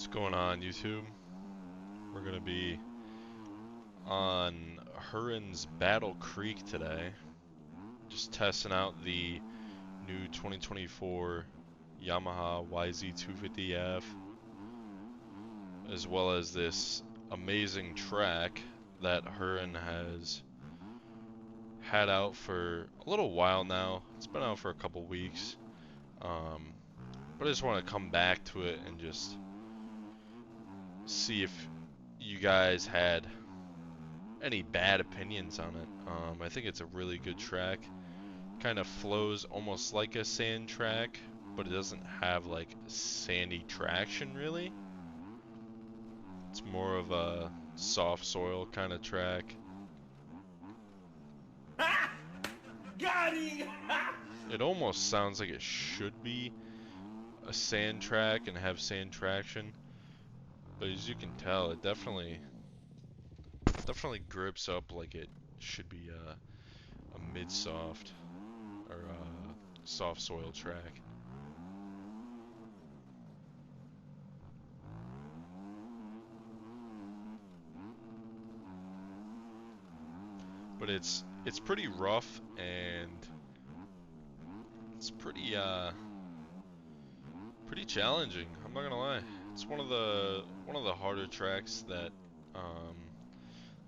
What's going on, YouTube? We're gonna be on Huron's Battle Creek today. Just testing out the new 2024 Yamaha YZ250F, as well as this amazing track that Huron has had out for a little while now. It's been out for a couple weeks, but I just want to come back to it and just see if you guys had any bad opinions on it. I think it's a really good track. Kind of flows almost like a sand track, but it doesn't have like sandy traction really. It's more of a soft soil kind of track. Got him! It almost sounds like it should be a sand track and have sand traction, but as you can tell, it definitely grips up like it should be a mid-soft or a soft soil track. But it's pretty rough and it's pretty challenging. I'm not gonna lie. It's one of the harder tracks that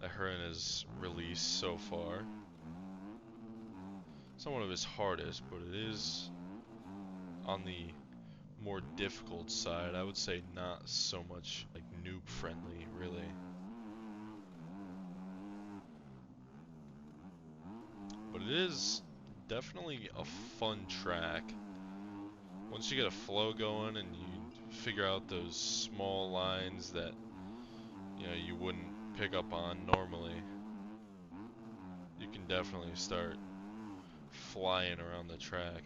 that Huron has released so far. It's not one of his hardest, but it is on the more difficult side. I would say not so much like noob friendly, really. But it is definitely a fun track. Once you get a flow going and you figure out those small lines that you wouldn't pick up on normally, you can definitely start flying around the track.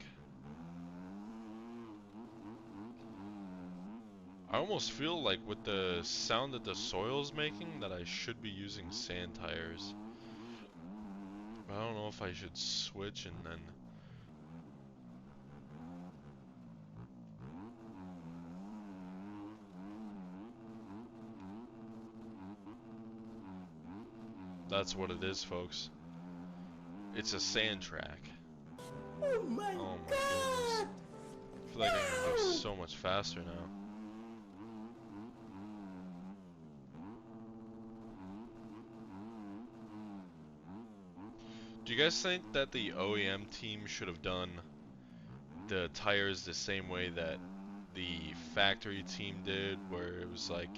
I almost feel like with the sound that the soil's making that I should be using sand tires. But I don't know if I should switch and then that's what it is, folks. It's a sand track. Oh my Oh my god! goodness. I feel like I'm gonna go so much faster now. Do you guys think that the OEM team should have done the tires the same way that the factory team did, where it was like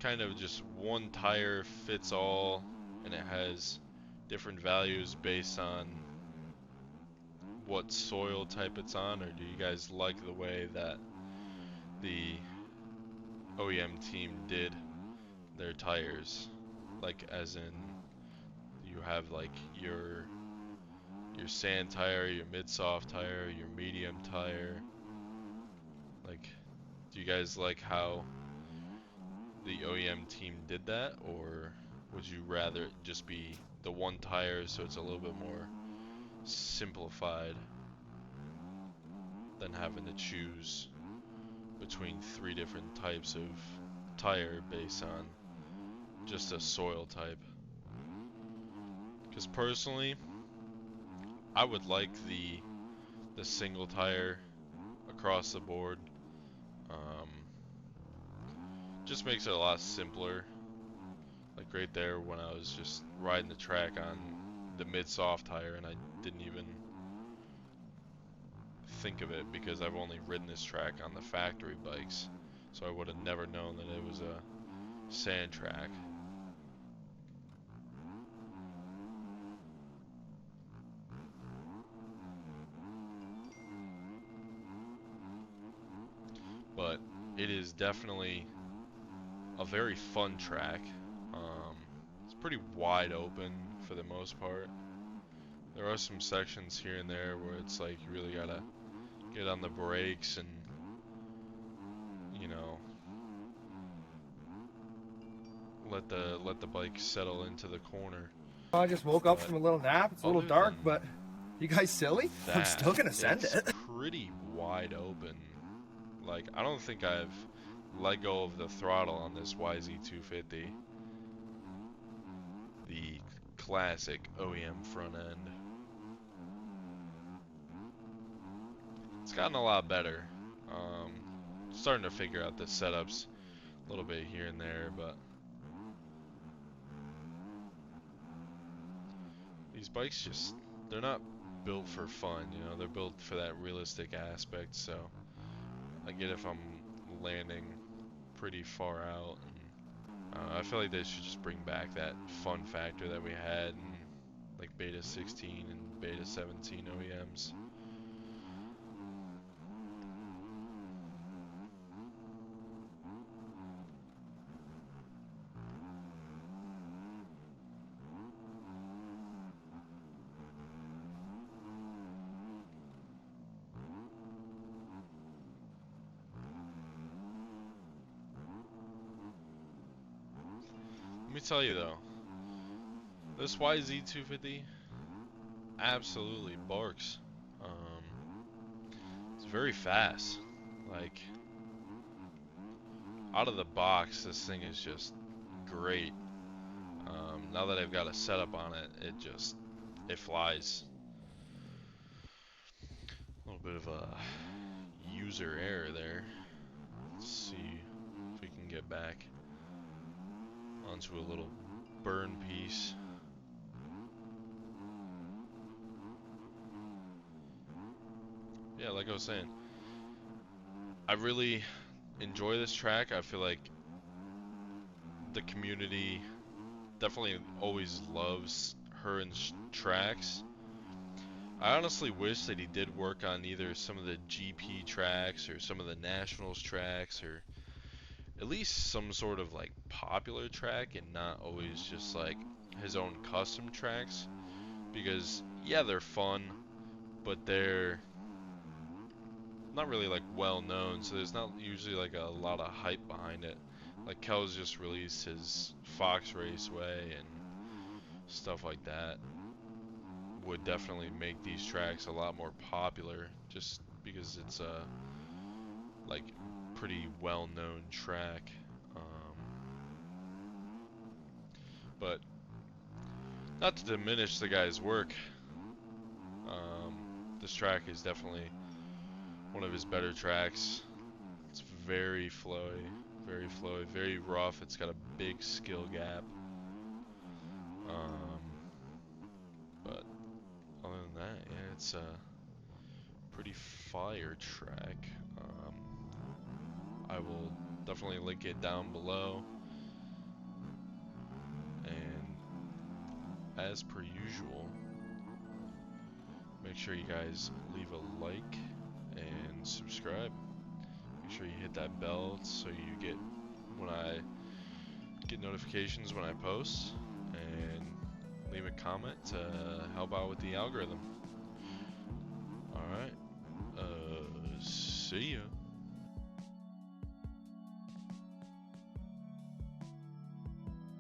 kind of just one tire fits all and it has different values based on what soil type it's on? Or do you guys like the way that the OEM team did their tires? Like as in you have like your sand tire, your mid-soft tire, your medium tire. Like, do you guys like how the OEM team did that, or would you rather it just be the one tire so it's a little bit more simplified than having to choose between 3 different types of tire based on just a soil type? Because personally, I would like the single tire across the board. Just makes it a lot simpler. Like right there when I was just riding the track on the mid-soft tire and I didn't even think of it because I've only ridden this track on the factory bikes, so I would have never known that it was a sand track. But it is definitely a very fun track. It's pretty wide open for the most part. There are some sections here and there where it's like you really gotta get on the brakes and let the bike settle into the corner. I just woke up from a little nap. It's a little Other dark, than but you guys silly? I'm still gonna send it's it. pretty wide open. Like, I don't think I've let go of the throttle on this YZ250. The classic OEM front end. It's gotten a lot better. Starting to figure out the setups a little bit here and there, but these bikes just, they're not built for fun, you know, they're built for that realistic aspect. So I get if I'm landing pretty far out, and I feel like they should just bring back that fun factor that we had in like Beta 16 and Beta 17 OEMs. Let me tell you though, this YZ250 absolutely barks. It's very fast. Like, out of the box, this thing is just great. Now that I've got a setup on it, it flies. A little bit of a user error there. Let's see if we can get back onto a little burn piece. Yeah, like I was saying, I really enjoy this track. I feel like the community definitely always loves Hurin's tracks. I honestly wish that he did work on either some of the GP tracks or some of the Nationals tracks, or at least some sort of like popular track, and not always just like his own custom tracks. Because yeah, they're fun, but they're not really like well known, so there's not usually like a lot of hype behind it. Like Kel's just released his Fox Raceway and stuff like that. Would definitely make these tracks a lot more popular, just because it's a like pretty well-known track. But not to diminish the guy's work, this track is definitely one of his better tracks. It's very flowy, very rough. It's got a big skill gap. But other than that, yeah, it's a pretty fire track. I will definitely link it down below. And as per usual, make sure you guys leave a like and subscribe. Make sure you hit that bell so you get notifications when I post, and leave a comment to help out with the algorithm. Alright, see ya.